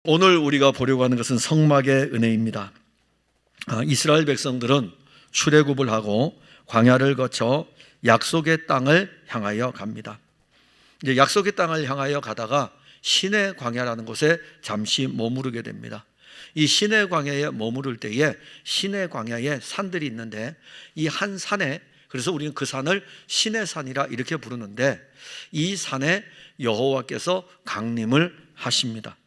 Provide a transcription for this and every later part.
오늘 우리가 보려고 하는 것은 성막의 은혜입니다. 이스라엘 백성들은 출애굽을 하고 광야를 거쳐 약속의 땅을 향하여 갑니다. 이제 약속의 땅을 향하여 가다가 시내 광야라는 곳에 잠시 머무르게 됩니다. 이 시내 광야에 머무를 때에 시내 광야에 산들이 있는데 이 한 산에, 그래서 우리는 그 산을 시내산이라 이렇게 부르는데, 이 산에 여호와께서 강림을 하십니다.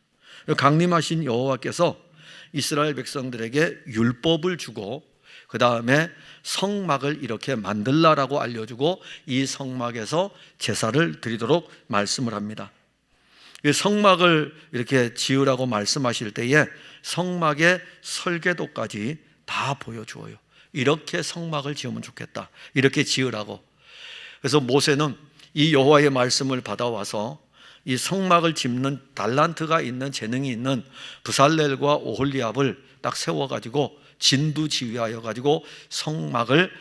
강림하신 여호와께서 이스라엘 백성들에게 율법을 주고 그 다음에 성막을 이렇게 만들라라고 알려주고 이 성막에서 제사를 드리도록 말씀을 합니다. 성막을 이렇게 지으라고 말씀하실 때에 성막의 설계도까지 다 보여주어요. 이렇게 성막을 지으면 좋겠다, 이렇게 지으라고. 그래서 모세는 이 여호와의 말씀을 받아와서 이 성막을 짚는 달란트가 있는, 재능이 있는 브살렐과 오홀리압을 딱 세워가지고 진두지휘하여 가지고 성막을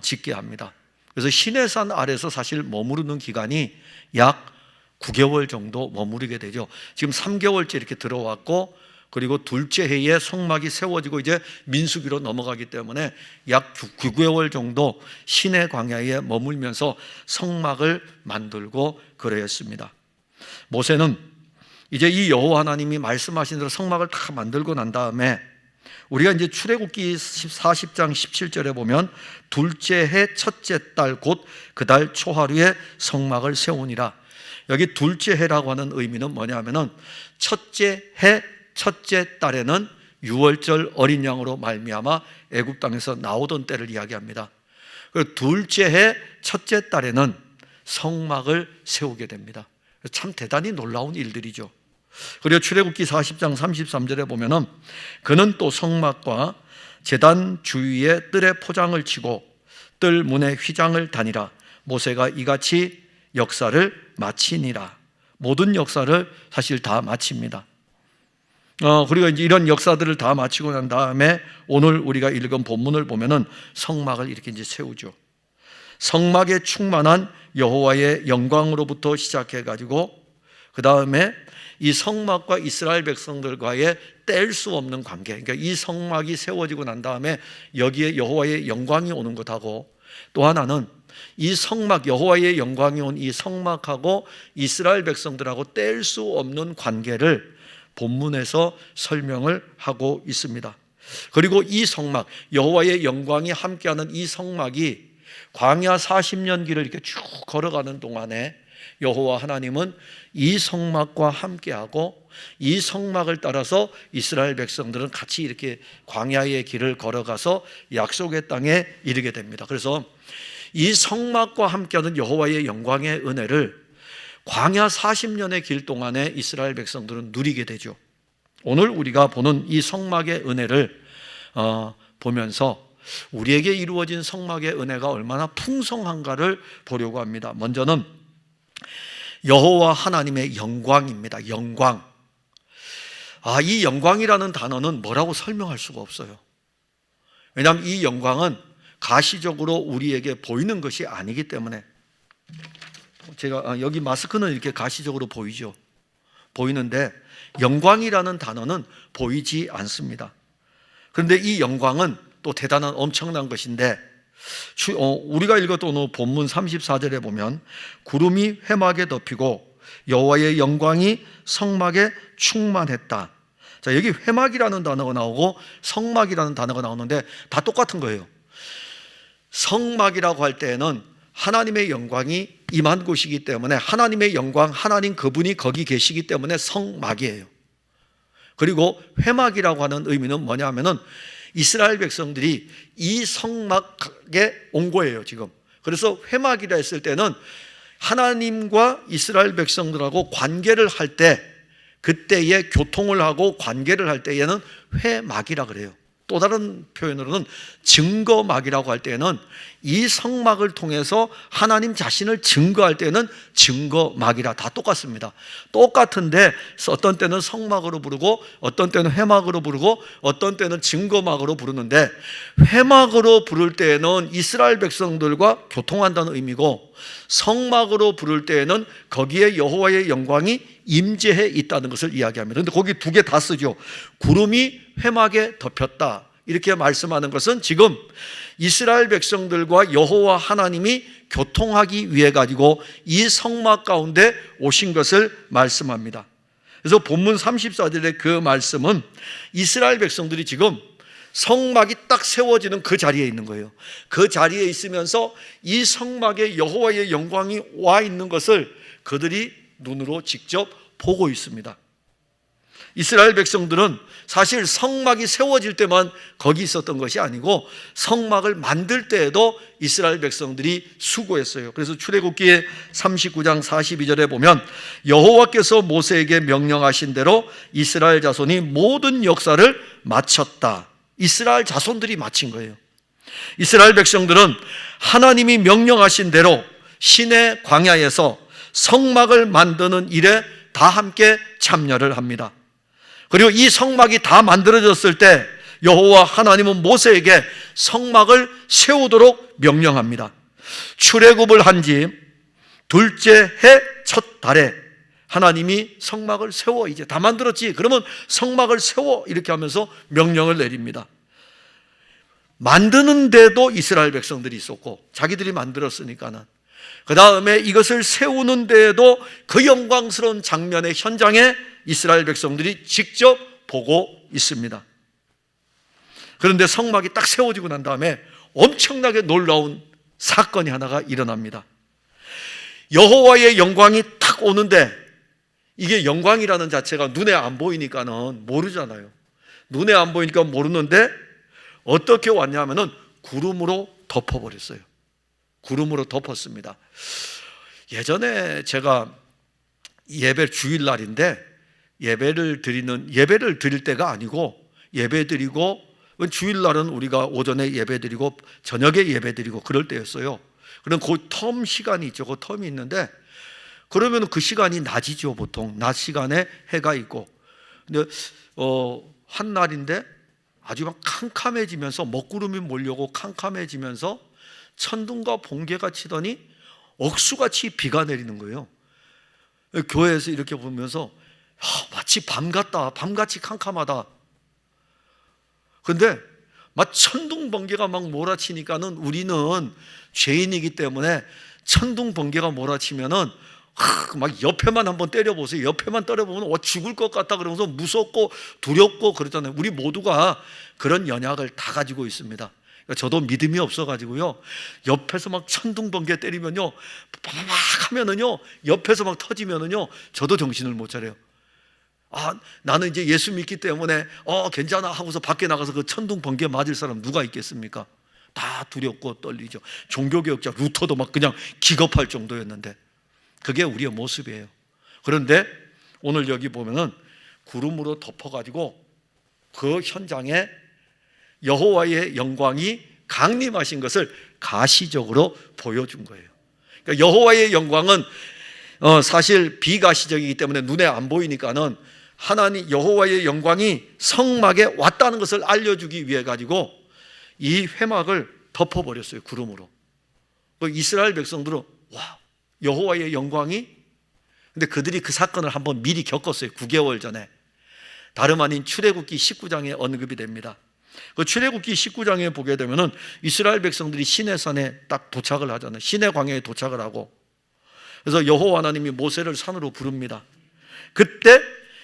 짓게 합니다. 그래서 시내산 아래서 사실 머무르는 기간이 약 9개월 정도 머무르게 되죠. 지금 3개월째 이렇게 들어왔고, 그리고 둘째 해에 성막이 세워지고 이제 민수기로 넘어가기 때문에 약 9개월 정도 시내 광야에 머물면서 성막을 만들고 그러했습니다. 모세는 이제 이 여호와 하나님이 말씀하신 대로 성막을 다 만들고 난 다음에, 우리가 이제 출애굽기 40장 17절에 보면 둘째 해 첫째 달 곧 그 달 초하루에 성막을 세우니라. 여기 둘째 해라고 하는 의미는 뭐냐면은 첫째 해 첫째 달에는 유월절 어린 양으로 말미암아 애굽 땅에서 나오던 때를 이야기합니다. 그리고 둘째 해 첫째 달에는 성막을 세우게 됩니다. 참 대단히 놀라운 일들이죠. 그리고 출애굽기 40장 33절에 보면은 그는 또 성막과 제단 주위에 뜰에 포장을 치고 뜰 문에 휘장을 다니라. 모세가 이같이 역사를 마치니라. 모든 역사를 사실 다 마칩니다. 그리고 이제 이런 역사들을 다 마치고 난 다음에 오늘 우리가 읽은 본문을 보면은 성막을 이렇게 이제 세우죠. 성막에 충만한 여호와의 영광으로부터 시작해 가지고 그 다음에 이 성막과 이스라엘 백성들과의 뗄 수 없는 관계, 그러니까 이 성막이 세워지고 난 다음에 여기에 여호와의 영광이 오는 것하고, 또 하나는 이 성막, 여호와의 영광이 온 이 성막하고 이스라엘 백성들하고 뗄 수 없는 관계를 본문에서 설명을 하고 있습니다. 그리고 이 성막, 여호와의 영광이 함께하는 이 성막이 광야 40년 길을 이렇게 쭉 걸어가는 동안에 여호와 하나님은 이 성막과 함께하고 이 성막을 따라서 이스라엘 백성들은 같이 이렇게 광야의 길을 걸어가서 약속의 땅에 이르게 됩니다. 그래서 이 성막과 함께하는 여호와의 영광의 은혜를 광야 40년의 길 동안에 이스라엘 백성들은 누리게 되죠. 오늘 우리가 보는 이 성막의 은혜를 보면서 우리에게 이루어진 성막의 은혜가 얼마나 풍성한가를 보려고 합니다. 먼저는 여호와 하나님의 영광입니다. 영광. 이 영광이라는 단어는 뭐라고 설명할 수가 없어요. 왜냐하면 이 영광은 가시적으로 우리에게 보이는 것이 아니기 때문에. 제가 여기 마스크는 이렇게 가시적으로 보이죠. 보이는데 영광이라는 단어는 보이지 않습니다. 그런데 이 영광은 또 대단한 엄청난 것인데, 우리가 읽었던 오늘 본문 34절에 보면 구름이 회막에 덮이고 여호와의 영광이 성막에 충만했다. 자, 여기 회막이라는 단어가 나오고 성막이라는 단어가 나오는데 다 똑같은 거예요. 성막이라고 할 때에는 하나님의 영광이 임한 곳이기 때문에 하나님의 영광, 하나님 그분이 거기 계시기 때문에 성막이에요. 그리고 회막이라고 하는 의미는 뭐냐면은 이스라엘 백성들이 이 성막에 온 거예요, 지금. 그래서 회막이라 했을 때는 하나님과 이스라엘 백성들하고 관계를 할 때, 그때에 교통을 하고 관계를 할 때에는 회막이라 그래요. 또 다른 표현으로는 증거막이라고 할 때는 이 성막을 통해서 하나님 자신을 증거할 때는 증거막이라 다 똑같습니다. 똑같은데 어떤 때는 성막으로 부르고 어떤 때는 회막으로 부르고 어떤 때는 증거막으로 부르는데, 회막으로 부를 때에는 이스라엘 백성들과 교통한다는 의미고, 성막으로 부를 때에는 거기에 여호와의 영광이 임재해 있다는 것을 이야기합니다. 그런데 거기 두 개 다 쓰죠. 구름이 회막에 덮였다 이렇게 말씀하는 것은 지금 이스라엘 백성들과 여호와 하나님이 교통하기 위해 가지고 이 성막 가운데 오신 것을 말씀합니다. 그래서 본문 34절의 그 말씀은 이스라엘 백성들이 지금 성막이 딱 세워지는 그 자리에 있는 거예요. 그 자리에 있으면서 이 성막에 여호와의 영광이 와 있는 것을 그들이 눈으로 직접 보고 있습니다. 이스라엘 백성들은 사실 성막이 세워질 때만 거기 있었던 것이 아니고 성막을 만들 때에도 이스라엘 백성들이 수고했어요. 그래서 출애굽기 39장 42절에 보면 여호와께서 모세에게 명령하신 대로 이스라엘 자손이 모든 역사를 마쳤다. 이스라엘 자손들이 마친 거예요. 이스라엘 백성들은 하나님이 명령하신 대로 시내 광야에서 성막을 만드는 일에 다 함께 참여를 합니다. 그리고 이 성막이 다 만들어졌을 때 여호와 하나님은 모세에게 성막을 세우도록 명령합니다. 출애굽을 한 지 둘째 해 첫 달에 하나님이 성막을 세워, 이제 다 만들었지, 그러면 성막을 세워, 이렇게 하면서 명령을 내립니다. 만드는데도 이스라엘 백성들이 있었고 자기들이 만들었으니까는, 그 다음에 이것을 세우는 데에도 그 영광스러운 장면의 현장에 이스라엘 백성들이 직접 보고 있습니다. 그런데 성막이 딱 세워지고 난 다음에 엄청나게 놀라운 사건이 하나가 일어납니다. 여호와의 영광이 탁 오는데, 이게 영광이라는 자체가 눈에 안 보이니까는 모르잖아요. 눈에 안 보이니까 모르는데 어떻게 왔냐면은 구름으로 덮어버렸어요. 구름으로 덮었습니다. 예전에 제가 예배 주일날인데 예배를 드릴 때가 아니고, 예배 드리고, 주일날은 우리가 오전에 예배 드리고 저녁에 예배 드리고 그럴 때였어요. 그럼 그 텀 시간이 있죠. 그 텀이 있는데, 그러면 그 시간이 낮이죠. 보통 낮 시간에 해가 있고. 근데 한 날인데 아주 막 캄캄해지면서, 먹구름이 몰려오고 캄캄해지면서 천둥과 번개가 치더니 억수같이 비가 내리는 거예요. 교회에서 이렇게 보면서 마치 밤 같다, 밤같이 캄캄하다. 근데 막 천둥 번개가 막 몰아치니까는 우리는 죄인이기 때문에 천둥 번개가 몰아치면은 막 옆에만 한번 때려보세요. 옆에만 때려보면 죽을 것 같다 그러면서 무섭고 두렵고 그러잖아요. 우리 모두가 그런 연약을 다 가지고 있습니다. 저도 믿음이 없어가지고요, 옆에서 막 천둥 번개 때리면요, 막 하면은요, 옆에서 막 터지면은요, 저도 정신을 못 차려요. 나는 이제 예수 믿기 때문에 괜찮아 하고서 밖에 나가서 그 천둥 번개 맞을 사람 누가 있겠습니까? 다 두렵고 떨리죠. 종교개혁자 루터도 막 그냥 기겁할 정도였는데, 그게 우리의 모습이에요. 그런데 오늘 여기 보면은 구름으로 덮어가지고 그 현장에 여호와의 영광이 강림하신 것을 가시적으로 보여준 거예요. 그러니까 여호와의 영광은 사실 비가시적이기 때문에 눈에 안 보이니까는 하나님 여호와의 영광이 성막에 왔다는 것을 알려주기 위해 가지고 이 회막을 덮어버렸어요. 구름으로. 이스라엘 백성들은 와, 여호와의 영광이, 근데 그들이 그 사건을 한번 미리 겪었어요. 9개월 전에. 다름 아닌 출애굽기 19장에 언급이 됩니다. 그 출애굽기 19장에 보게 되면은 이스라엘 백성들이 시내산에 딱 도착을 하잖아요. 시내 광야에 도착을 하고, 그래서 여호와 하나님이 모세를 산으로 부릅니다. 그때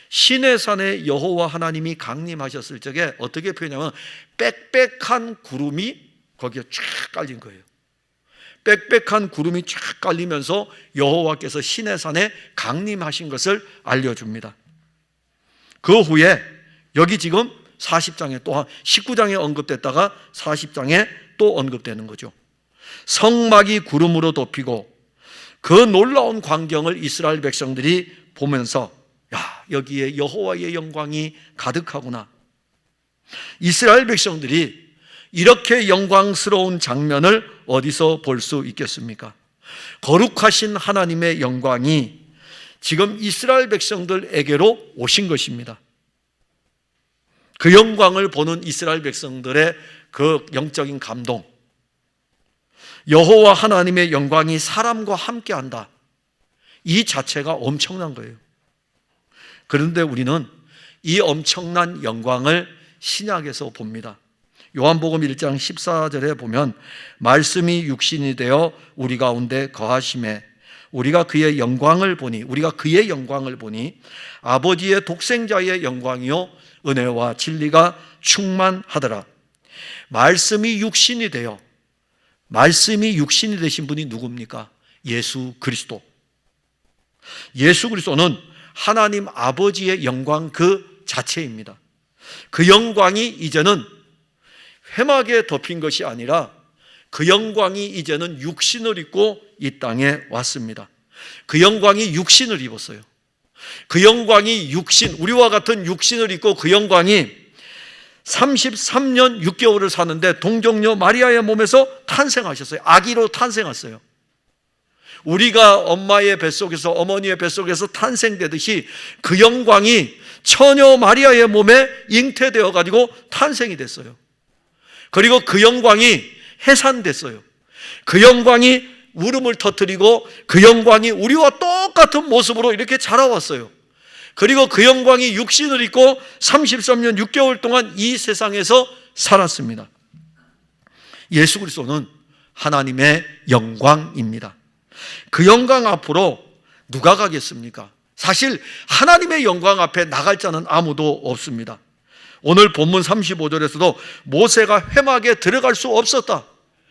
시내산에 여호와 하나님이 강림하셨을 적에 어떻게 표현하면 빽빽한 구름이 거기에 쫙 깔린 거예요. 빽빽한 구름이 쫙 깔리면서 여호와께서 시내산에 강림하신 것을 알려줍니다. 그 후에 여기 지금 40장에 또 19장에 언급됐다가 40장에 또 언급되는 거죠. 성막이 구름으로 덮이고 그 놀라운 광경을 이스라엘 백성들이 보면서, 야, 여기에 여호와의 영광이 가득하구나. 이스라엘 백성들이 이렇게 영광스러운 장면을 어디서 볼 수 있겠습니까? 거룩하신 하나님의 영광이 지금 이스라엘 백성들에게로 오신 것입니다. 그 영광을 보는 이스라엘 백성들의 그 영적인 감동, 여호와 하나님의 영광이 사람과 함께한다, 이 자체가 엄청난 거예요. 그런데 우리는 이 엄청난 영광을 신약에서 봅니다. 요한복음 1장 14절에 보면 말씀이 육신이 되어 우리 가운데 거하심에 우리가 그의 영광을 보니 아버지의 독생자의 영광이요 은혜와 진리가 충만하더라. 말씀이 육신이 되신 분이 누굽니까? 예수 그리스도. 예수 그리스도는 하나님 아버지의 영광 그 자체입니다. 그 영광이 이제는 회막에 덮인 것이 아니라 그 영광이 이제는 육신을 입고 이 땅에 왔습니다. 그 영광이 육신을 입었어요. 그 영광이 우리와 같은 육신을 입고 그 영광이 33년 6개월을 사는데 동정녀 마리아의 몸에서 탄생하셨어요. 아기로 탄생했어요. 우리가 어머니의 뱃속에서 탄생되듯이 그 영광이 처녀 마리아의 몸에 잉태되어 가지고 탄생이 됐어요. 그리고 그 영광이 해산됐어요. 그 영광이 울음을 터뜨리고 그 영광이 우리와 똑같은 모습으로 이렇게 자라왔어요. 그리고 그 영광이 육신을 입고 33년 6개월 동안 이 세상에서 살았습니다. 예수 그리스도는 하나님의 영광입니다. 그 영광 앞으로 누가 가겠습니까? 사실 하나님의 영광 앞에 나갈 자는 아무도 없습니다. 오늘 본문 35절에서도 모세가 회막에 들어갈 수 없었다.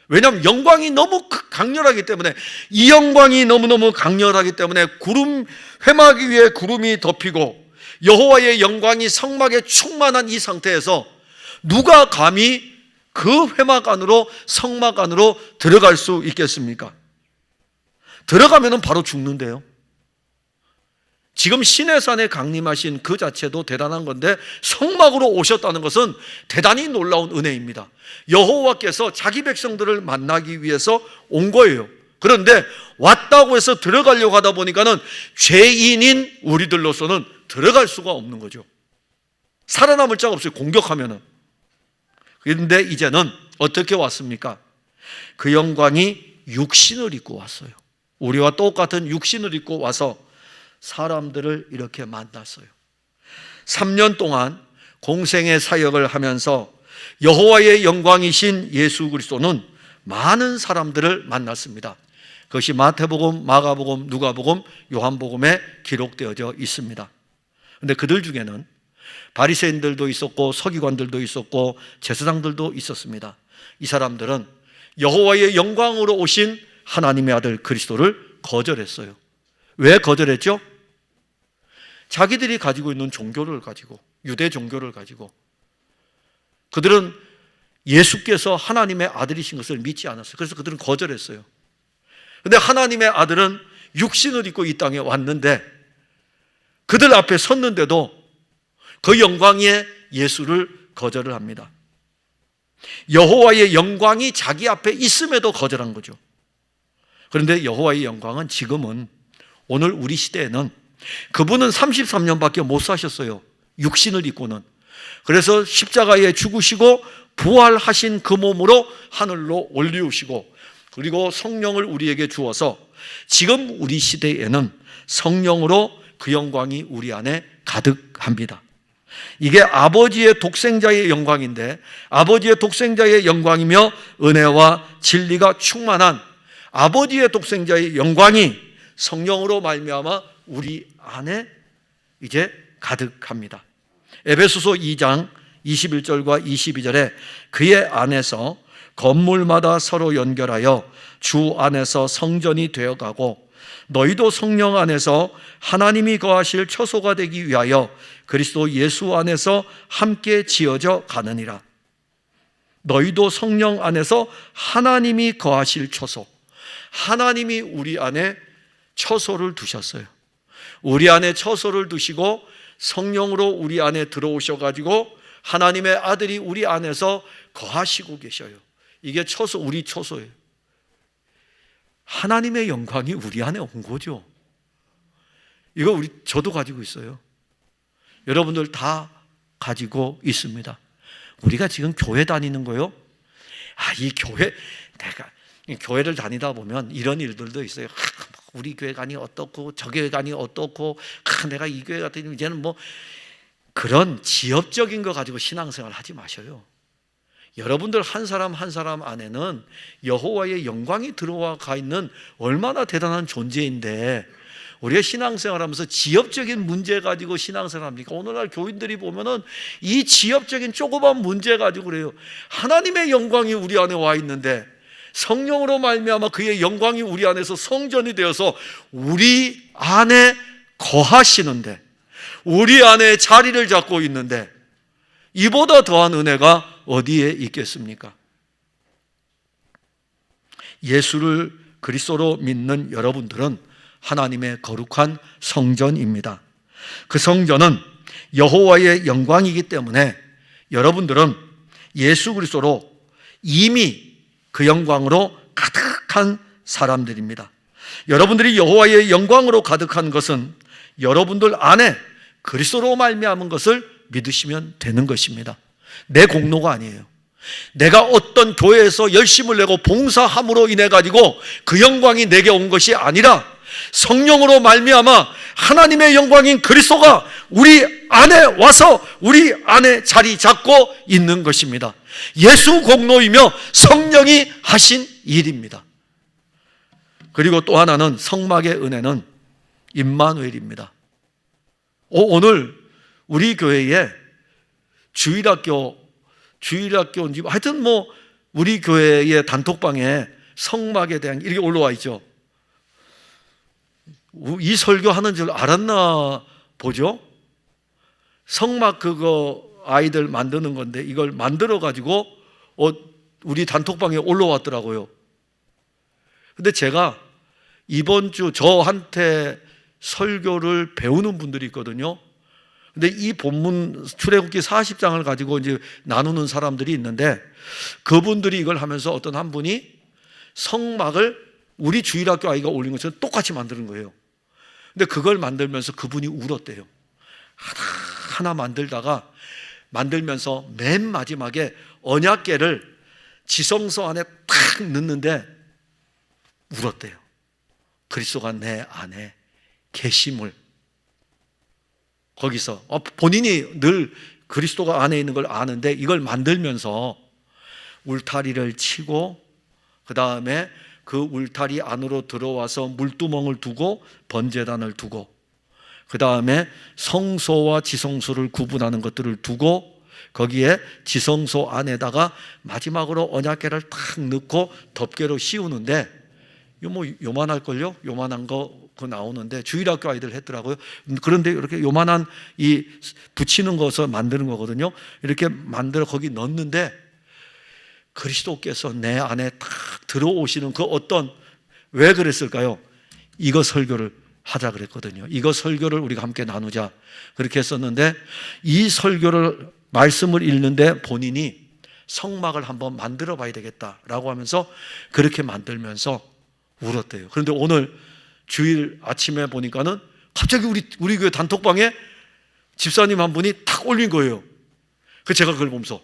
왜냐하면 영광이 너무 강렬하기 때문에, 이 영광이 너무너무 강렬하기 때문에 회막 위에 구름이 덮이고 여호와의 영광이 성막에 충만한 이 상태에서 누가 감히 그 회막 안으로, 성막 안으로 들어갈 수 있겠습니까? 들어가면 바로 죽는데요. 지금 시내산에 강림하신 그 자체도 대단한 건데 성막으로 오셨다는 것은 대단히 놀라운 은혜입니다. 여호와께서 자기 백성들을 만나기 위해서 온 거예요. 그런데 왔다고 해서 들어가려고 하다 보니까는 죄인인 우리들로서는 들어갈 수가 없는 거죠. 살아남을 자가 없어요, 공격하면은. 그런데 이제는 어떻게 왔습니까? 그 영광이 육신을 입고 왔어요. 우리와 똑같은 육신을 입고 와서 사람들을 이렇게 만났어요. 3년 동안 공생의 사역을 하면서 여호와의 영광이신 예수 그리스도는 많은 사람들을 만났습니다. 그것이 마태복음, 마가복음, 누가복음, 요한복음에 기록되어져 있습니다. 그런데 그들 중에는 바리새인들도 있었고 서기관들도 있었고 제사장들도 있었습니다. 이 사람들은 여호와의 영광으로 오신 하나님의 아들 그리스도를 거절했어요. 왜 거절했죠? 자기들이 가지고 있는 종교를 가지고, 유대 종교를 가지고, 그들은 예수께서 하나님의 아들이신 것을 믿지 않았어요. 그래서 그들은 거절했어요. 그런데 하나님의 아들은 육신을 입고 이 땅에 왔는데 그들 앞에 섰는데도 그 영광의 예수를 거절을 합니다. 여호와의 영광이 자기 앞에 있음에도 거절한 거죠. 그런데 여호와의 영광은 지금은, 오늘 우리 시대에는 그분은 33년밖에 못 사셨어요. 육신을 입고는. 그래서 십자가에 죽으시고 부활하신 그 몸으로 하늘로 올리우시고, 그리고 성령을 우리에게 주어서 지금 우리 시대에는 성령으로 그 영광이 우리 안에 가득합니다. 이게 아버지의 독생자의 영광인데, 아버지의 독생자의 영광이며 은혜와 진리가 충만한 아버지의 독생자의 영광이 성령으로 말미암아 우리 안에 이제 가득합니다. 에베소서 2장 21절과 22절에 그의 안에서 건물마다 서로 연결하여 주 안에서 성전이 되어가고 너희도 성령 안에서 하나님이 거하실 처소가 되기 위하여 그리스도 예수 안에서 함께 지어져 가느니라. 너희도 성령 안에서 하나님이 거하실 처소, 하나님이 우리 안에 처소를 두셨어요. 우리 안에 처소를 두시고 성령으로 우리 안에 들어오셔가지고 하나님의 아들이 우리 안에서 거하시고 계셔요. 이게 초소, 우리 초소예요. 하나님의 영광이 우리 안에 온 거죠. 이거 저도 가지고 있어요. 여러분들 다 가지고 있습니다. 우리가 지금 교회 다니는 거요. 이 교회, 내가 교회를 다니다 보면 이런 일들도 있어요. 우리 교회관이 어떻고 저 교회관이 어떻고 내가 이 교회 같은 이제는 뭐 그런 지엽적인 거 가지고 신앙생활 하지 마셔요. 여러분들 한 사람 한 사람 안에는 여호와의 영광이 들어와 가 있는 얼마나 대단한 존재인데 우리가 신앙생활하면서 지엽적인 문제 가지고 신앙생활 합니까? 오늘날 교인들이 보면은 이 지엽적인 조그만 문제 가지고 그래요. 하나님의 영광이 우리 안에 와 있는데 성령으로 말미암아 그의 영광이 우리 안에서 성전이 되어서 우리 안에 거하시는데, 우리 안에 자리를 잡고 있는데 이보다 더한 은혜가 어디에 있겠습니까? 예수를 그리스도로 믿는 여러분들은 하나님의 거룩한 성전입니다. 그 성전은 여호와의 영광이기 때문에 여러분들은 예수 그리스도로 이미 그 영광으로 가득한 사람들입니다. 여러분들이 여호와의 영광으로 가득한 것은 여러분들 안에 그리스도로 말미암은 것을 믿으시면 되는 것입니다. 내 공로가 아니에요. 내가 어떤 교회에서 열심을 내고 봉사함으로 인해 가지고 그 영광이 내게 온 것이 아니라 성령으로 말미암아 하나님의 영광인 그리스도가 우리 안에 와서 우리 안에 자리 잡고 있는 것입니다. 예수 공로이며 성령이 하신 일입니다. 그리고 또 하나는 성막의 은혜는 임마누엘입니다. 오늘 우리 교회에 주일학교인지 하여튼 뭐 우리 교회의 단톡방에 성막에 대한 이렇게 올라와 있죠. 이 설교하는 줄 알았나 보죠. 성막 그거 아이들 만드는 건데 이걸 만들어 가지고 우리 단톡방에 올라왔더라고요. 근데 제가 이번 주 저한테 설교를 배우는 분들이 있거든요. 근데 이 본문 출애굽기 40장을 가지고 이제 나누는 사람들이 있는데 그분들이 이걸 하면서 어떤 한 분이 성막을 우리 주일학교 아이가 올린 것처럼 똑같이 만드는 거예요. 근데 그걸 만들면서 그분이 울었대요. 하나 만들면서 맨 마지막에 언약궤를 지성소 안에 탁 넣는데 울었대요. 그리스도가 내 안에 계심을. 거기서 본인이 늘 그리스도가 안에 있는 걸 아는데 이걸 만들면서 울타리를 치고 그 다음에 그 울타리 안으로 들어와서 물두멍을 두고 번제단을 두고 그 다음에 성소와 지성소를 구분하는 것들을 두고 거기에 지성소 안에다가 마지막으로 언약궤를 탁 넣고 덮개로 씌우는데 이거 뭐 요만할걸요? 요만한 거 그거 나오는데 주일학교 아이들 했더라고요. 그런데 이렇게 요만한 이 붙이는 것을 만드는 거거든요. 이렇게 만들어 거기 넣는데 그리스도께서 내 안에 탁 들어오시는 그 왜 그랬을까요? 이거 설교를 하자 그랬거든요. 이거 설교를 우리가 함께 나누자 그렇게 했었는데 이 설교를 말씀을 읽는데 본인이 성막을 한번 만들어 봐야 되겠다라고 하면서 그렇게 만들면서 울었대요. 그런데 오늘 주일 아침에 보니까는 갑자기 우리 교회 단톡방에 집사님 한 분이 탁 올린 거예요. 그래서 제가 그걸 보면서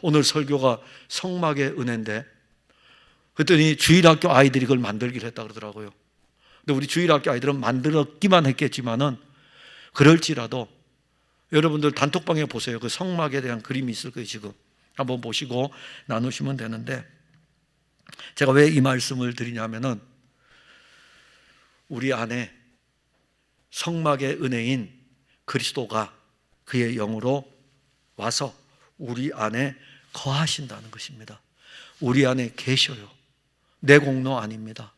오늘 설교가 성막의 은혜인데 그랬더니 주일학교 아이들이 그걸 만들기로 했다 그러더라고요. 근데 우리 주일학교 아이들은 만들었기만 했겠지만은 그럴지라도 여러분들 단톡방에 보세요. 그 성막에 대한 그림이 있을 거예요. 지금 한번 보시고 나누시면 되는데 제가 왜 이 말씀을 드리냐면은 우리 안에 성막의 은혜인 그리스도가 그의 영으로 와서 우리 안에 거하신다는 것입니다. 우리 안에 계셔요. 내 공로 아닙니다.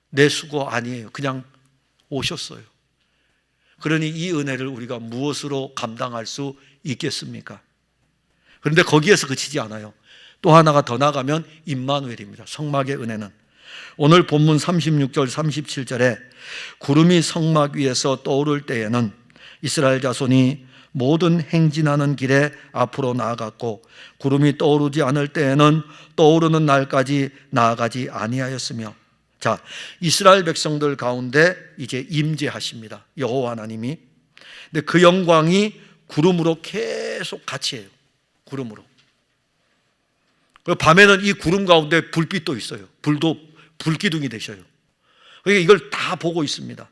내 수고 아니에요. 그냥 오셨어요. 그러니 이 은혜를 우리가 무엇으로 감당할 수 있겠습니까? 그런데 거기에서 그치지 않아요. 또 하나가 더 나가면 임마누엘입니다. 성막의 은혜는 오늘 본문 36절 37절에 구름이 성막 위에서 떠오를 때에는 이스라엘 자손이 모든 행진하는 길에 앞으로 나아갔고 구름이 떠오르지 않을 때에는 떠오르는 날까지 나아가지 아니하였으며. 자, 이스라엘 백성들 가운데 이제 임재하십니다, 여호와 하나님이. 근데 그 영광이 구름으로 계속 같이 해요. 구름으로. 밤에는 이 구름 가운데 불빛도 있어요. 불도 불기둥이 되셔요. 그러니까 이걸 다 보고 있습니다.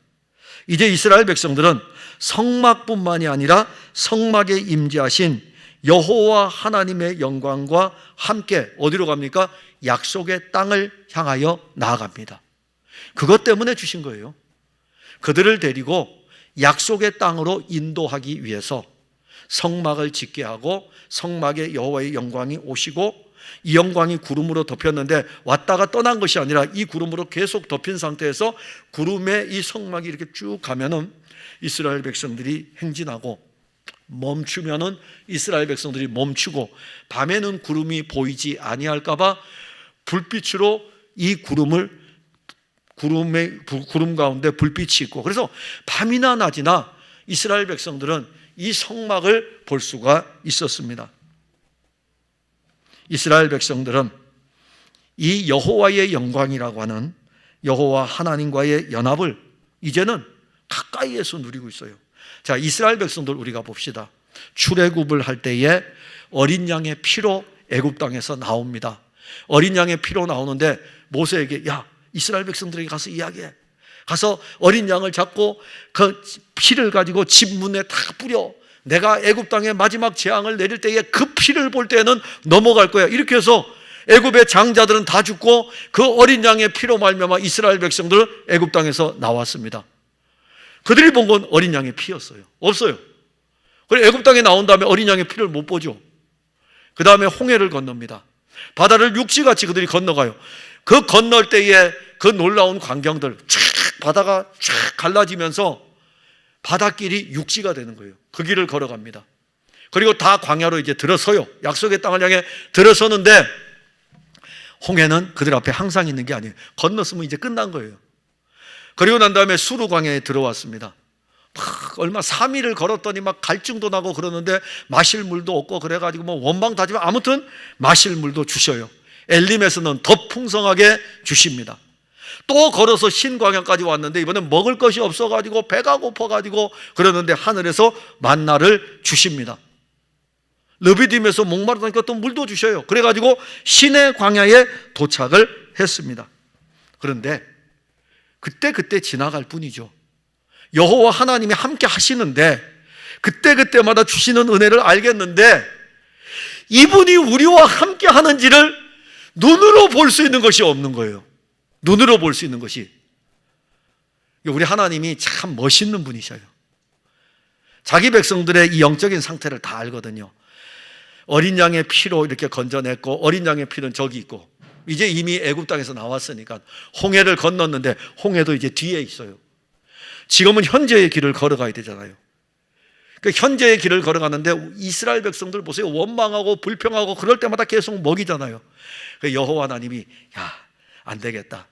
이제 이스라엘 백성들은 성막뿐만이 아니라 성막에 임재하신 여호와 하나님의 영광과 함께 어디로 갑니까? 약속의 땅을 향하여 나아갑니다. 그것 때문에 주신 거예요. 그들을 데리고 약속의 땅으로 인도하기 위해서 성막을 짓게 하고 성막에 여호와의 영광이 오시고, 이 영광이 구름으로 덮였는데 왔다가 떠난 것이 아니라 이 구름으로 계속 덮인 상태에서 구름에 이 성막이 이렇게 쭉 가면은 이스라엘 백성들이 행진하고, 멈추면은 이스라엘 백성들이 멈추고, 밤에는 구름이 보이지 아니할까 봐 불빛으로 이 구름 가운데 불빛이 있고, 그래서 밤이나 낮이나 이스라엘 백성들은 이 성막을 볼 수가 있었습니다. 이스라엘 백성들은 이 여호와의 영광이라고 하는 여호와 하나님과의 연합을 이제는 가까이에서 누리고 있어요. 자, 이스라엘 백성들 우리가 봅시다. 출애굽을 할 때에 어린 양의 피로 애굽 땅에서 나옵니다. 어린 양의 피로 나오는데 모세에게, 야, 이스라엘 백성들에게 가서 이야기해. 가서 어린 양을 잡고 그 피를 가지고 집 문에 다 뿌려. 내가 애굽 땅에 마지막 재앙을 내릴 때에 그 피를 볼 때는 넘어갈 거야. 이렇게 해서 애굽의 장자들은 다 죽고 그 어린 양의 피로 말미암아 이스라엘 백성들은 애굽 땅에서 나왔습니다. 그들이 본 건 어린 양의 피였어요. 없어요. 그래서 애굽 땅에 나온 다음에 어린 양의 피를 못 보죠. 그 다음에 홍해를 건넙니다. 바다를 육지같이 그들이 건너가요. 그 건널 때에 그 놀라운 광경들, 쫙 바다가 쫙 갈라지면서 바닷길이 육지가 되는 거예요. 그 길을 걸어갑니다. 그리고 다 광야로 이제 들어서요. 약속의 땅을 향해 들어서는데 홍해는 그들 앞에 항상 있는 게 아니에요. 건넜으면 이제 끝난 거예요. 그리고 난 다음에 수르 광야에 들어왔습니다. 얼마 3일을 걸었더니 막 갈증도 나고 그러는데 마실 물도 없고 그래가지고 뭐 원망다지만 아무튼 마실 물도 주셔요. 엘림에서는 더 풍성하게 주십니다. 또 걸어서 신광야까지 왔는데 이번엔 먹을 것이 없어가지고 배가 고파가지고 그러는데 하늘에서 만나를 주십니다. 르비딤에서 목마르다니까 또 물도 주셔요. 그래가지고 신의 광야에 도착을 했습니다. 그런데 그때 지나갈 뿐이죠. 여호와 하나님이 함께 하시는데 그때마다 주시는 은혜를 알겠는데 이분이 우리와 함께 하는지를 눈으로 볼 수 있는 것이 없는 거예요. 눈으로 볼 수 있는 것이. 우리 하나님이 참 멋있는 분이셔요. 자기 백성들의 이 영적인 상태를 다 알거든요. 어린 양의 피로 이렇게 건져냈고 어린 양의 피는 저기 있고 이제 이미 애굽 땅에서 나왔으니까 홍해를 건넜는데 홍해도 이제 뒤에 있어요. 지금은 현재의 길을 걸어가야 되잖아요. 그러니까 현재의 길을 걸어가는데 이스라엘 백성들 보세요. 원망하고 불평하고 그럴 때마다 계속 먹이잖아요. 여호와 하나님이, 야, 안 되겠다.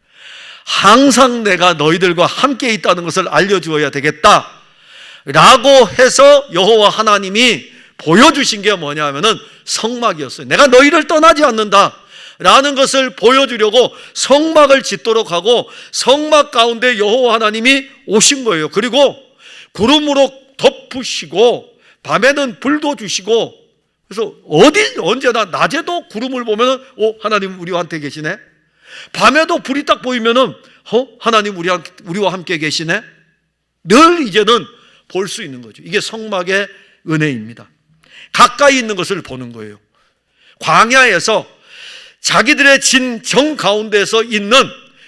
항상 내가 너희들과 함께 있다는 것을 알려주어야 되겠다 라고 해서 여호와 하나님이 보여주신 게 뭐냐면은 성막이었어요. 내가 너희를 떠나지 않는다 라는 것을 보여주려고 성막을 짓도록 하고 언막 가운데 여호와 하나님이 오신 거예요. 그리고 구름으로 덮으시고 밤에는 불도 주시고, 그래서 언제나 낮에도 구름을 보면은 하나님 우리와 함께 계시네. 밤에도 불이 딱 보이면은 하나님 우리와 함께 계시네. 늘 이제는 볼 수 있는 거죠. 이게 성막의 은혜입니다. 가까이 있는 것을 보는 거예요. 광야에서 자기들의 진정 가운데서 있는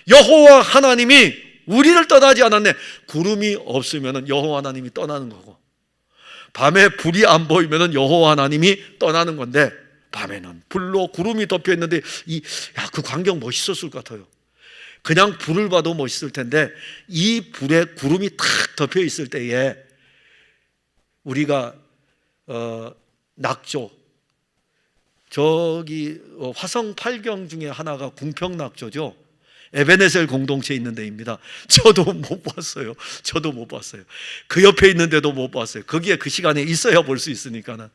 여호와 하나님이 우리를 떠나지 않았네. 구름이 없으면 여호와 하나님이 떠나는 거고, 밤에 불이 안 보이면 여호와 하나님이 떠나는 건데, 밤에는 불로 구름이 덮여 있는데 그 광경 멋있었을 것 같아요. 그냥 불을 봐도 멋있을 텐데 이 불에 구름이 탁 덮여 있을 때에 우리가 낙조, 저기 화성 8경 중에 하나가 궁평낙조죠. 에베네셀 공동체에 있는 데입니다. 저도 못 봤어요. 저도 못 봤어요. 그 옆에 있는데도 못 봤어요. 거기에 그 시간에 있어야 볼 수 있으니까는.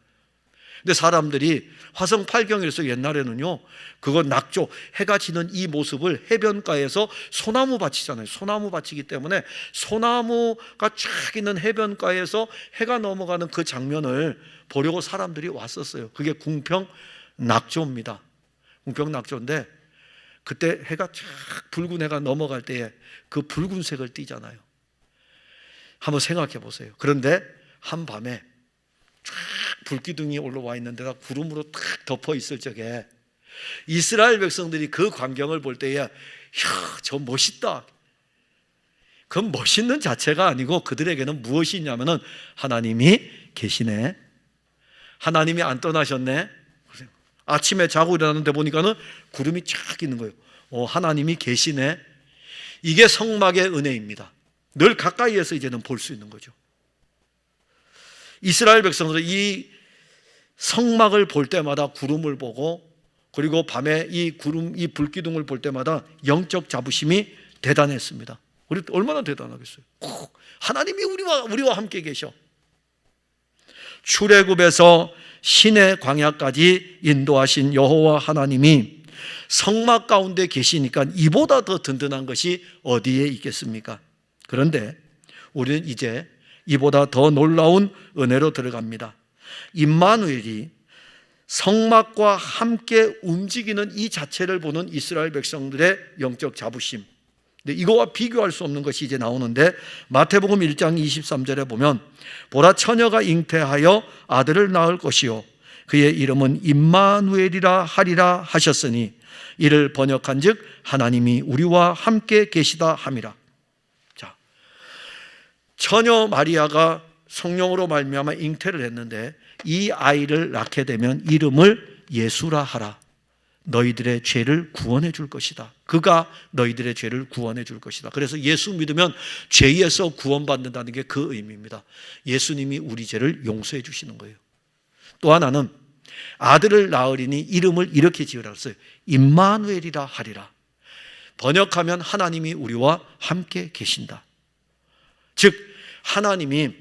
근데 사람들이 화성 8경에서 옛날에는요, 그거 낙조, 해가 지는 이 모습을 해변가에서 소나무 밭이잖아요. 소나무 밭이기 때문에 소나무가 쫙 있는 해변가에서 해가 넘어가는 그 장면을 보려고 사람들이 왔었어요. 그게 궁평 낙조입니다. 궁평 낙조인데 그때 해가 쫙 붉은 해가 넘어갈 때에 그 붉은색을 띠잖아요. 한번 생각해 보세요. 그런데 한밤에 쫙 불기둥이 올라와 있는 데가 구름으로 탁 덮어 있을 적에 이스라엘 백성들이 그 광경을 볼 때에 이야, 저 멋있다. 그 멋있는 자체가 아니고 그들에게는 무엇이 있냐면은 하나님이 계시네. 하나님이 안 떠나셨네. 아침에 자고 일어났는데 보니까는 구름이 쫙 있는 거예요. 하나님이 계시네. 이게 성막의 은혜입니다. 늘 가까이에서 이제는 볼 수 있는 거죠. 이스라엘 백성들은 이 성막을 볼 때마다 구름을 보고, 그리고 밤에 이 구름, 이 불기둥을 볼 때마다 영적 자부심이 대단했습니다. 우리 얼마나 대단하겠어요. 하나님이 우리와 함께 계셔. 출애굽에서 신의 광야까지 인도하신 여호와 하나님이 성막 가운데 계시니까 이보다 더 든든한 것이 어디에 있겠습니까? 그런데 우리는 이제 이보다 더 놀라운 은혜로 들어갑니다. 임마누엘이 성막과 함께 움직이는 이 자체를 보는 이스라엘 백성들의 영적 자부심, 근데 이거와 비교할 수 없는 것이 이제 나오는데, 마태복음 1장 23절에 보면 보라, 처녀가 잉태하여 아들을 낳을 것이요 그의 이름은 임마누엘이라 하리라 하셨으니 이를 번역한즉 하나님이 우리와 함께 계시다 함이라. 자, 처녀 마리아가 성령으로 말미암아 잉태를 했는데 이 아이를 낳게 되면 이름을 예수라 하라. 너희들의 죄를 구원해 줄 것이다. 그가 너희들의 죄를 구원해 줄 것이다. 그래서 예수 믿으면 죄에서 구원받는다는 게 그 의미입니다. 예수님이 우리 죄를 용서해 주시는 거예요. 또 하나는 아들을 낳으리니 이름을 이렇게 지으라 했어요. 임마누엘이라 하리라. 번역하면 하나님이 우리와 함께 계신다. 즉 하나님이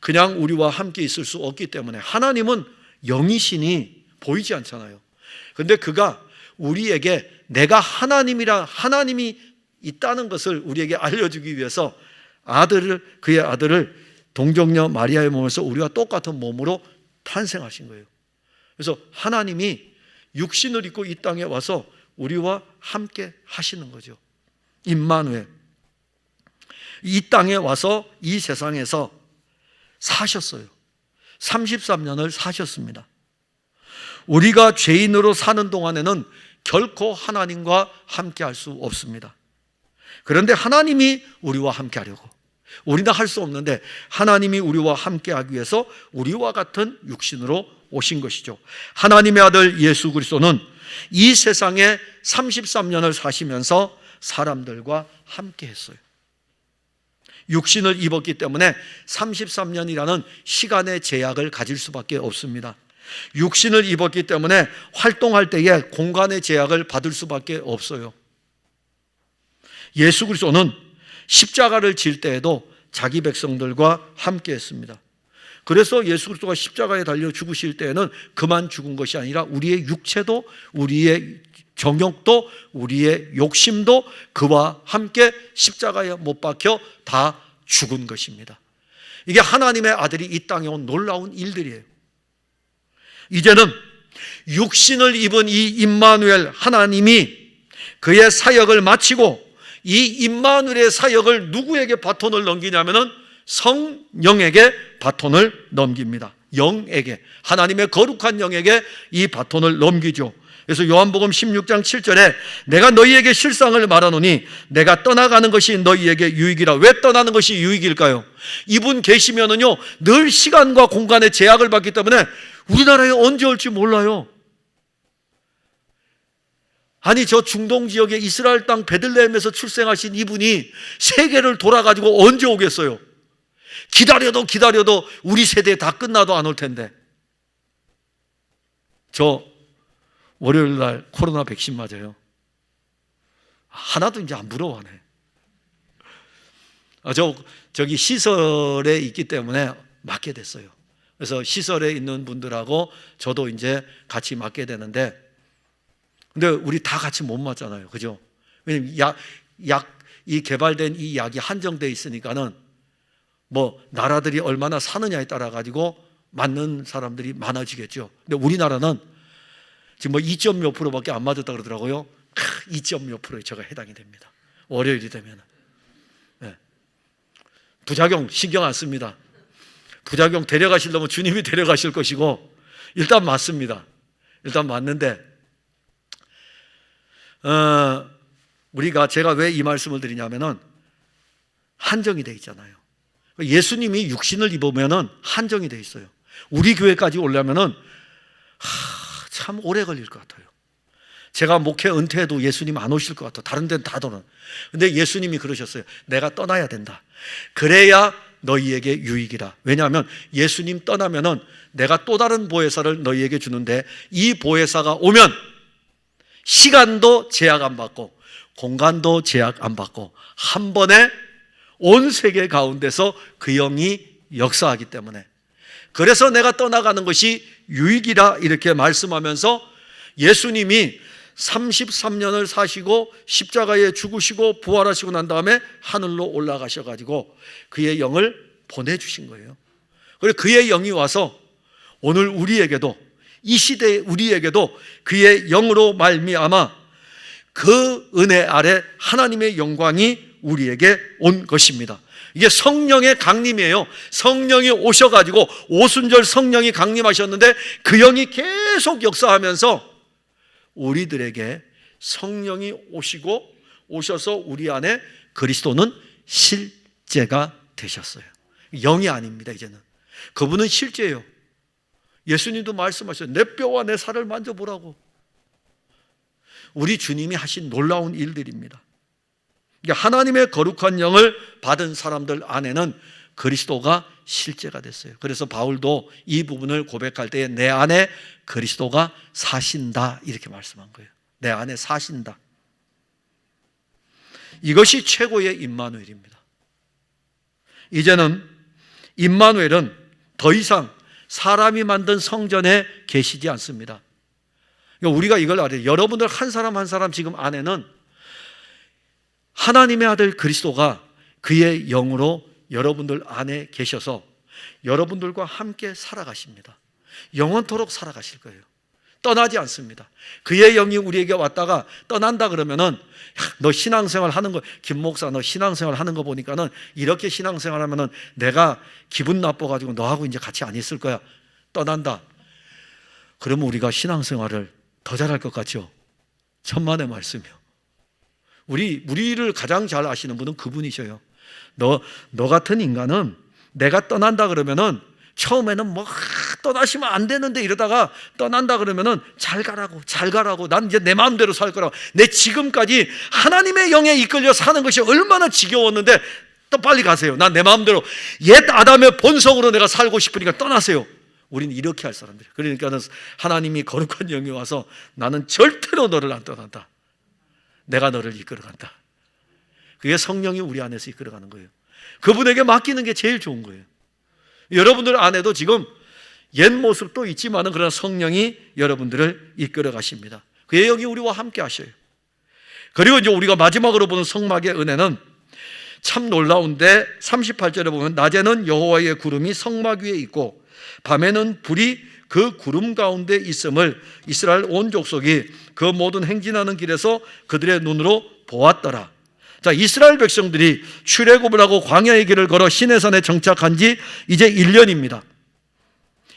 그냥 우리와 함께 있을 수 없기 때문에, 하나님은 영이시니 보이지 않잖아요. 그런데 그가 우리에게 내가 하나님이 있다는 것을 우리에게 알려주기 위해서 그의 아들을 동정녀 마리아의 몸에서 우리와 똑같은 몸으로 탄생하신 거예요. 그래서 하나님이 육신을 입고 이 땅에 와서 우리와 함께 하시는 거죠. 임마누엘. 이 땅에 와서 이 세상에서 사셨어요. 33년을 사셨습니다. 우리가 죄인으로 사는 동안에는 결코 하나님과 함께 할 수 없습니다. 그런데 하나님이 우리와 함께 하려고, 우리는 할 수 없는데 하나님이 우리와 함께 하기 위해서 우리와 같은 육신으로 오신 것이죠. 하나님의 아들 예수 그리스도는 이 세상에 33년을 사시면서 사람들과 함께 했어요. 육신을 입었기 때문에 33년이라는 시간의 제약을 가질 수밖에 없습니다. 육신을 입었기 때문에 활동할 때에 공간의 제약을 받을 수밖에 없어요. 예수 그리스도는 십자가를 질 때에도 자기 백성들과 함께 했습니다. 그래서 예수 그리스도가 십자가에 달려 죽으실 때에는 그만 죽은 것이 아니라 우리의 육체도, 우리의 정욕도, 우리의 욕심도 그와 함께 십자가에 못 박혀 다 죽은 것입니다. 이게 하나님의 아들이 이 땅에 온 놀라운 일들이에요. 이제는 육신을 입은 이 임마누엘 하나님이 그의 사역을 마치고 이 임마누엘의 사역을 누구에게 바톤을 넘기냐면은 성령에게 바톤을 넘깁니다. 영에게, 하나님의 거룩한 영에게 이 바톤을 넘기죠. 그래서 요한복음 16장 7절에 내가 너희에게 실상을 말하노니 내가 떠나가는 것이 너희에게 유익이라. 왜 떠나는 것이 유익일까요? 이분 계시면은요 늘 시간과 공간의 제약을 받기 때문에 우리나라에 언제 올지 몰라요. 아니, 저 중동 지역의 이스라엘 땅 베들레헴에서 출생하신 이분이 세계를 돌아가지고 언제 오겠어요? 기다려도 우리 세대 다 끝나도 안 올 텐데. 저 월요일 날 코로나 백신 맞아요. 하나도 이제 안 부러워하네. 저기 시설에 있기 때문에 맡게 됐어요. 그래서 시설에 있는 분들하고 저도 이제 같이 맡게 되는데, 근데 우리 다 같이 못 맞잖아요. 그죠? 왜냐면 이 개발된 이 약이 한정되어 있으니까는 뭐 나라들이 얼마나 사느냐에 따라 가지고 맞는 사람들이 많아지겠죠. 근데 우리나라는 지금 뭐 2점 몇 프로밖에 안 맞았다 그러더라고요. 2점 몇 프로에 제가 해당이 됩니다. 월요일이 되면. 네. 부작용 신경 안 씁니다. 부작용 데려가시려면 주님이 데려가실 것이고, 일단 맞습니다. 일단 맞는데, 제가 왜 이 말씀을 드리냐면은 한정이 돼 있잖아요. 예수님이 육신을 입으면은 한정이 돼 있어요. 우리 교회까지 오려면은 참 오래 걸릴 것 같아요. 제가 목회 은퇴해도 예수님 안 오실 것 같아요. 다른 데는 다 도는. 근데 예수님이 그러셨어요. 내가 떠나야 된다. 그래야 너희에게 유익이라. 왜냐하면 예수님 떠나면은 내가 또 다른 보혜사를 너희에게 주는데, 이 보혜사가 오면 시간도 제약 안 받고 공간도 제약 안 받고 한 번에 온 세계 가운데서 그 영이 역사하기 때문에, 그래서 내가 떠나가는 것이 유익이라 이렇게 말씀하면서 예수님이 33년을 사시고 십자가에 죽으시고 부활하시고 난 다음에 하늘로 올라가셔가지고 그의 영을 보내주신 거예요. 그리고 그의 영이 와서 오늘 우리에게도, 이 시대의 우리에게도 그의 영으로 말미암아 그 은혜 아래 하나님의 영광이 우리에게 온 것입니다. 이게 성령의 강림이에요. 성령이 오셔가지고 오순절 성령이 강림하셨는데 그 영이 계속 역사하면서 우리들에게 성령이 오셔서 우리 안에 그리스도는 실제가 되셨어요. 영이 아닙니다. 이제는 그분은 실제예요. 예수님도 말씀하셨어요. 내 뼈와 내 살을 만져보라고. 우리 주님이 하신 놀라운 일들입니다. 하나님의 거룩한 영을 받은 사람들 안에는 그리스도가 실제가 됐어요. 그래서 바울도 이 부분을 고백할 때에 내 안에 그리스도가 사신다 이렇게 말씀한 거예요. 내 안에 사신다. 이것이 최고의 임마누엘입니다. 이제는 임마누엘은 더 이상 사람이 만든 성전에 계시지 않습니다. 우리가 이걸 알아요. 여러분들 한 사람 한 사람 지금 안에는 하나님의 아들 그리스도가 그의 영으로 여러분들 안에 계셔서 여러분들과 함께 살아가십니다. 영원토록 살아가실 거예요. 떠나지 않습니다. 그의 영이 우리에게 왔다가 떠난다 그러면은, 너 신앙생활 하는 거, 김 목사 너 신앙생활 하는 거 보니까는 이렇게 신앙생활 하면은 내가 기분 나빠가지고 너하고 이제 같이 안 있을 거야. 떠난다. 그러면 우리가 신앙생활을 더 잘할 것 같죠? 천만의 말씀이요. 우리를 가장 잘 아시는 분은 그분이셔요. 너 같은 인간은 내가 떠난다 그러면은 처음에는 뭐 떠나시면 안 되는데 이러다가 떠난다 그러면은 잘 가라고 난 이제 내 마음대로 살 거라고. 내 지금까지 하나님의 영에 이끌려 사는 것이 얼마나 지겨웠는데 또 빨리 가세요. 난 내 마음대로 옛 아담의 본성으로 내가 살고 싶으니까 떠나세요. 우리는 이렇게 할 사람들이에요. 그러니까 하나님이 거룩한 영이 와서 나는 절대로 너를 안 떠난다. 내가 너를 이끌어간다. 그게 성령이 우리 안에서 이끌어가는 거예요. 그분에게 맡기는 게 제일 좋은 거예요. 여러분들 안에도 지금 옛 모습도 있지만은 그러나 성령이 여러분들을 이끌어 가십니다. 그의 영이 우리와 함께 하셔요. 그리고 이제 우리가 마지막으로 보는 성막의 은혜는 참 놀라운데 38절에 보면 낮에는 여호와의 구름이 성막 위에 있고 밤에는 불이 그 구름 가운데 있음을 이스라엘 온 족속이 그 모든 행진하는 길에서 그들의 눈으로 보았더라. 자, 이스라엘 백성들이 출애굽을 하고 광야의 길을 걸어 시내산에 정착한 지 이제 1년입니다.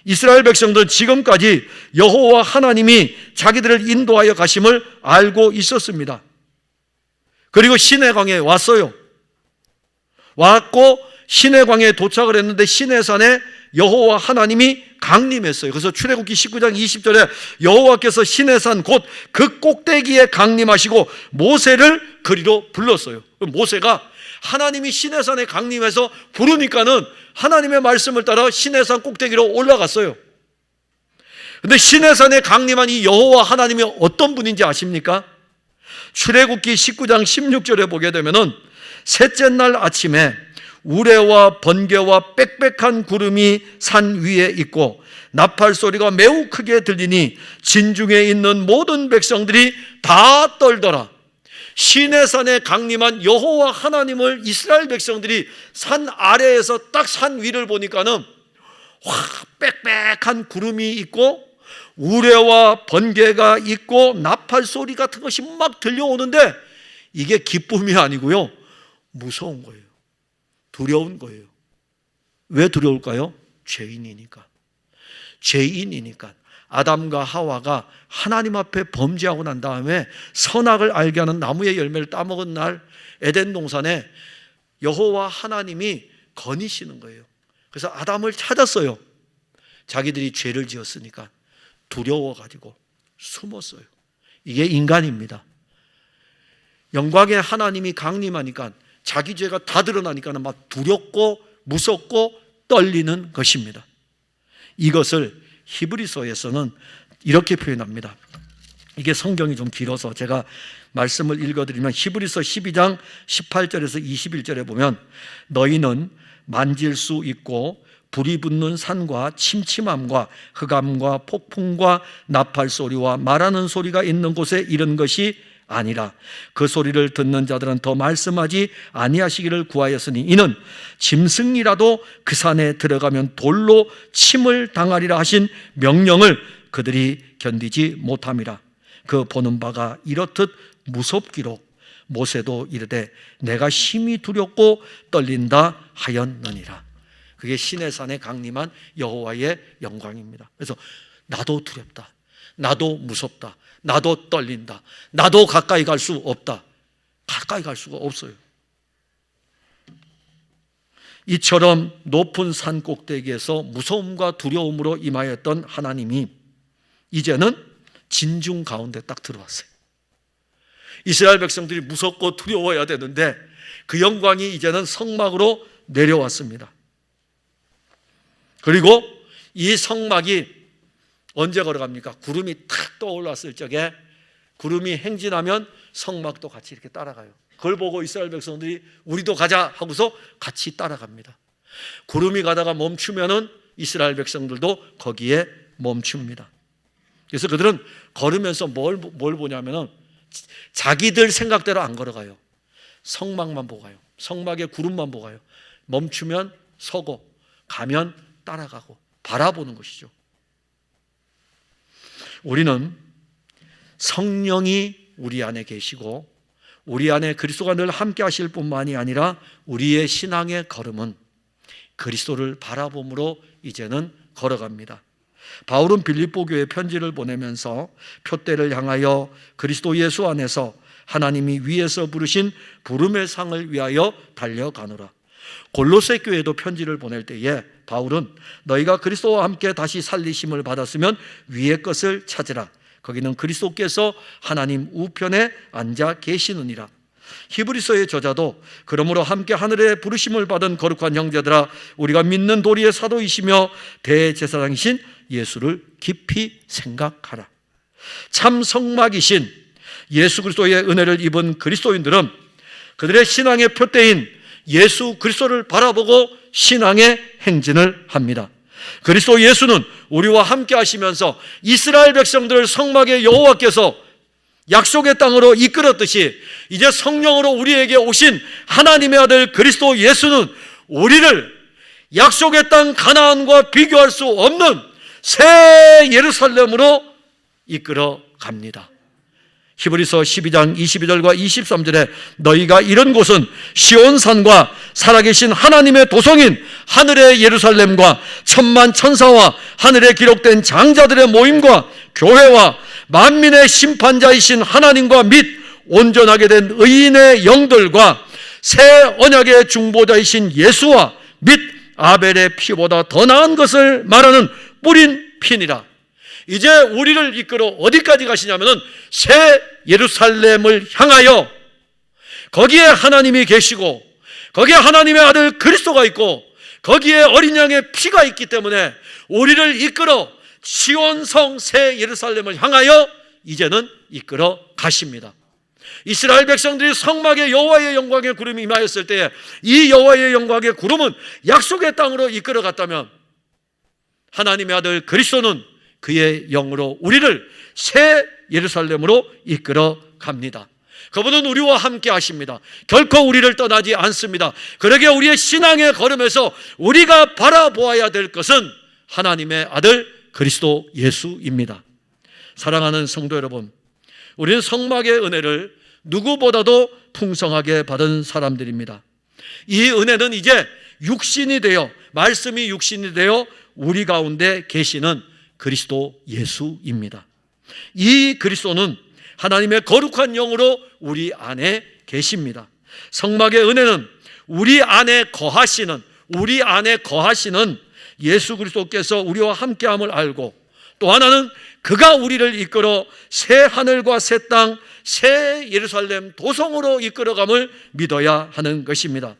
이스라엘 백성들은 지금까지 여호와 하나님이 자기들을 인도하여 가심을 알고 있었습니다. 그리고 시내광야에 왔어요. 왔고 시내광야에 도착을 했는데 시내산에 여호와 하나님이 강림했어요. 그래서 출애굽기 19장 20절에 여호와께서 시내산 곧 그 꼭대기에 강림하시고 모세를 그리로 불렀어요. 모세가 하나님이 시내산에 강림해서 부르니까는 하나님의 말씀을 따라 시내산 꼭대기로 올라갔어요. 근데 시내산에 강림한 이 여호와 하나님이 어떤 분인지 아십니까? 출애굽기 19장 16절에 보게 되면은 셋째 날 아침에 우레와 번개와 빽빽한 구름이 산 위에 있고 나팔 소리가 매우 크게 들리니 진중에 있는 모든 백성들이 다 떨더라. 시내산에 강림한 여호와 하나님을 이스라엘 백성들이 산 아래에서 딱 산 위를 보니까는 빽빽한 구름이 있고 우레와 번개가 있고 나팔 소리 같은 것이 막 들려오는데 이게 기쁨이 아니고요, 무서운 거예요. 두려운 거예요. 왜 두려울까요? 죄인이니까. 아담과 하와가 하나님 앞에 범죄하고 난 다음에 선악을 알게 하는 나무의 열매를 따먹은 날 에덴 동산에 여호와 하나님이 거니시는 거예요. 그래서 아담을 찾았어요. 자기들이 죄를 지었으니까 두려워가지고 숨었어요. 이게 인간입니다. 영광의 하나님이 강림하니까 자기 죄가 다 드러나니까 막 두렵고 무섭고 떨리는 것입니다. 이것을 히브리서에서는 이렇게 표현합니다. 이게 성경이 좀 길어서 제가 말씀을 읽어드리면 히브리서 12장 18절에서 21절에 보면 너희는 만질 수 있고 불이 붙는 산과 침침함과 흑암과 폭풍과 나팔 소리와 말하는 소리가 있는 곳에 이른 것이 아니라 그 소리를 듣는 자들은 더 말씀하지 아니하시기를 구하였으니 이는 짐승이라도 그 산에 들어가면 돌로 침을 당하리라 하신 명령을 그들이 견디지 못함이라. 그 보는 바가 이렇듯 무섭기로 모세도 이르되 내가 심히 두렵고 떨린다 하였느니라. 그게 시내산에 강림한 여호와의 영광입니다. 그래서 나도 두렵다, 나도 무섭다, 나도 떨린다, 나도 가까이 갈 수 없다. 가까이 갈 수가 없어요. 이처럼 높은 산 꼭대기에서 무서움과 두려움으로 임하였던 하나님이 이제는 진중 가운데 딱 들어왔어요. 이스라엘 백성들이 무섭고 두려워야 되는데 그 영광이 이제는 성막으로 내려왔습니다. 그리고 이 성막이 언제 걸어갑니까? 구름이 탁 떠올랐을 적에 구름이 행진하면 성막도 같이 이렇게 따라가요. 그걸 보고 이스라엘 백성들이 우리도 가자 하고서 같이 따라갑니다. 구름이 가다가 멈추면은 이스라엘 백성들도 거기에 멈춥니다. 그래서 그들은 걸으면서 뭘 보냐면은 자기들 생각대로 안 걸어가요. 성막만 보고 가요. 성막의 구름만 보고 가요. 멈추면 서고 가면 따라가고 바라보는 것이죠. 우리는 성령이 우리 안에 계시고 우리 안에 그리스도가 늘 함께 하실 뿐만이 아니라 우리의 신앙의 걸음은 그리스도를 바라봄으로 이제는 걸어갑니다. 바울은 빌립보 교회에 편지를 보내면서 표대를 향하여 그리스도 예수 안에서 하나님이 위에서 부르신 부름의 상을 위하여 달려가노라. 골로새 교회도 편지를 보낼 때에 바울은 너희가 그리스도와 함께 다시 살리심을 받았으면 위의 것을 찾으라. 거기는 그리스도께서 하나님 우편에 앉아 계시느니라. 히브리서의 저자도 그러므로 함께 하늘에 부르심을 받은 거룩한 형제들아 우리가 믿는 도리의 사도이시며 대제사장이신 예수를 깊이 생각하라. 참 성막이신 예수 그리스도의 은혜를 입은 그리스도인들은 그들의 신앙의 표대인 예수 그리스도를 바라보고 신앙의 행진을 합니다. 그리스도 예수는 우리와 함께 하시면서 이스라엘 백성들을 성막의 여호와께서 약속의 땅으로 이끌었듯이 이제 성령으로 우리에게 오신 하나님의 아들 그리스도 예수는 우리를 약속의 땅 가나안과 비교할 수 없는 새 예루살렘으로 이끌어 갑니다. 히브리서 12장 22절과 23절에 너희가 이런 곳은 시온산과 살아계신 하나님의 도성인 하늘의 예루살렘과 천만 천사와 하늘에 기록된 장자들의 모임과 교회와 만민의 심판자이신 하나님과 및 온전하게 된 의인의 영들과 새 언약의 중보자이신 예수와 및 아벨의 피보다 더 나은 것을 말하는 뿌린 피니라. 이제 우리를 이끌어 어디까지 가시냐면은 새 예루살렘을 향하여 거기에 하나님이 계시고 거기에 하나님의 아들 그리스도가 있고 거기에 어린 양의 피가 있기 때문에 우리를 이끌어 시온성 새 예루살렘을 향하여 이제는 이끌어 가십니다. 이스라엘 백성들이 성막에 여호와의 영광의 구름이 임하였을 때 이 여호와의 영광의 구름은 약속의 땅으로 이끌어갔다면 하나님의 아들 그리스도는 그의 영으로 우리를 새 예루살렘으로 이끌어 갑니다. 그분은 우리와 함께 하십니다. 결코 우리를 떠나지 않습니다. 그러기에 우리의 신앙의 걸음에서 우리가 바라보아야 될 것은 하나님의 아들 그리스도 예수입니다. 사랑하는 성도 여러분, 우리는 성막의 은혜를 누구보다도 풍성하게 받은 사람들입니다. 이 은혜는 이제 육신이 되어, 말씀이 육신이 되어 우리 가운데 계시는 그리스도 예수입니다. 이 그리스도는 하나님의 거룩한 영으로 우리 안에 계십니다. 성막의 은혜는 우리 안에 거하시는 예수 그리스도께서 우리와 함께함을 알고, 또 하나는 그가 우리를 이끌어 새 하늘과 새 땅, 새 예루살렘 도성으로 이끌어감을 믿어야 하는 것입니다.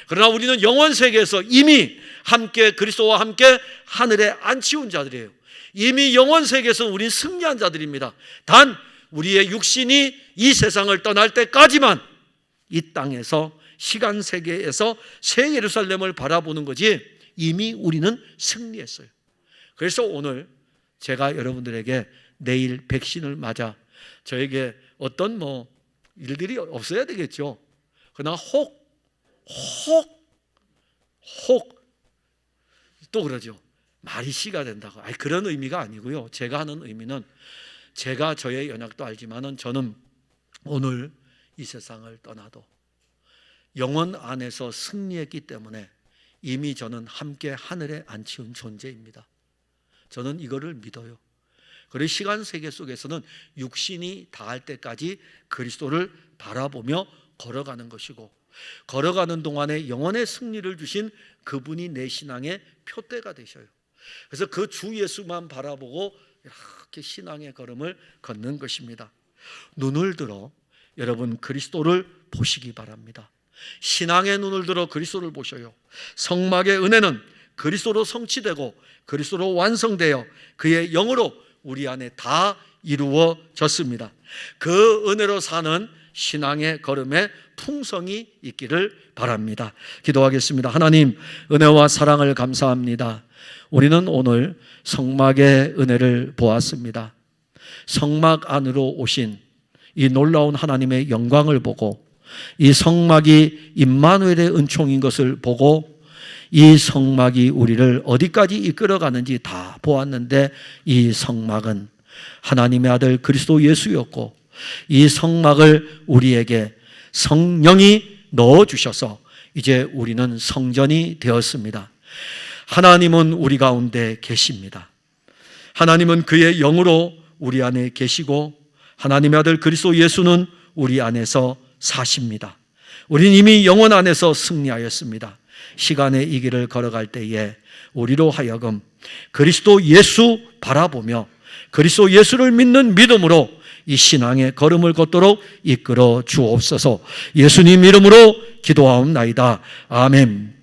그러나 우리는 영원 세계에서 이미 함께 그리스도와 함께 하늘에 앉히운 자들이에요. 이미 영원 세계에서 우리는 승리한 자들입니다. 단 우리의 육신이 이 세상을 떠날 때까지만 이 땅에서, 시간 세계에서 새 예루살렘을 바라보는 거지 이미 우리는 승리했어요. 그래서 오늘 제가 여러분들에게 내일 백신을 맞아 저에게 어떤 일들이 없어야 되겠죠. 그러나 혹 또 그러죠. 말이 씨가 된다고. 그런 의미가 아니고요. 제가 하는 의미는, 제가 저의 연약도 알지만은 저는 오늘 이 세상을 떠나도 영원 안에서 승리했기 때문에 이미 저는 함께 하늘에 앉히운 존재입니다. 저는 이거를 믿어요. 그리고 시간 세계 속에서는 육신이 다할 때까지 그리스도를 바라보며 걸어가는 것이고, 걸어가는 동안에 영원의 승리를 주신 그분이 내 신앙의 표대가 되셔요. 그래서 그 주 예수만 바라보고 이렇게 신앙의 걸음을 걷는 것입니다. 눈을 들어 여러분 그리스도를 보시기 바랍니다. 신앙의 눈을 들어 그리스도를 보셔요. 성막의 은혜는 그리스도로 성취되고 그리스도로 완성되어 그의 영으로 우리 안에 다 이루어졌습니다. 그 은혜로 사는 신앙의 걸음에 풍성이 있기를 바랍니다. 기도하겠습니다. 하나님, 은혜와 사랑을 감사합니다. 우리는 오늘 성막의 은혜를 보았습니다. 성막 안으로 오신 이 놀라운 하나님의 영광을 보고, 이 성막이 임마누엘의 은총인 것을 보고, 이 성막이 우리를 어디까지 이끌어가는지 다 보았는데, 이 성막은 하나님의 아들 그리스도 예수였고, 이 성막을 우리에게 성령이 넣어주셔서 이제 우리는 성전이 되었습니다. 하나님은 우리 가운데 계십니다. 하나님은 그의 영으로 우리 안에 계시고, 하나님의 아들 그리스도 예수는 우리 안에서 사십니다. 우리는 이미 영원 안에서 승리하였습니다. 시간의 이 길을 걸어갈 때에 우리로 하여금 그리스도 예수 바라보며 그리스도 예수를 믿는 믿음으로 이 신앙의 걸음을 걷도록 이끌어 주옵소서. 예수님 이름으로 기도하옵나이다. 아멘.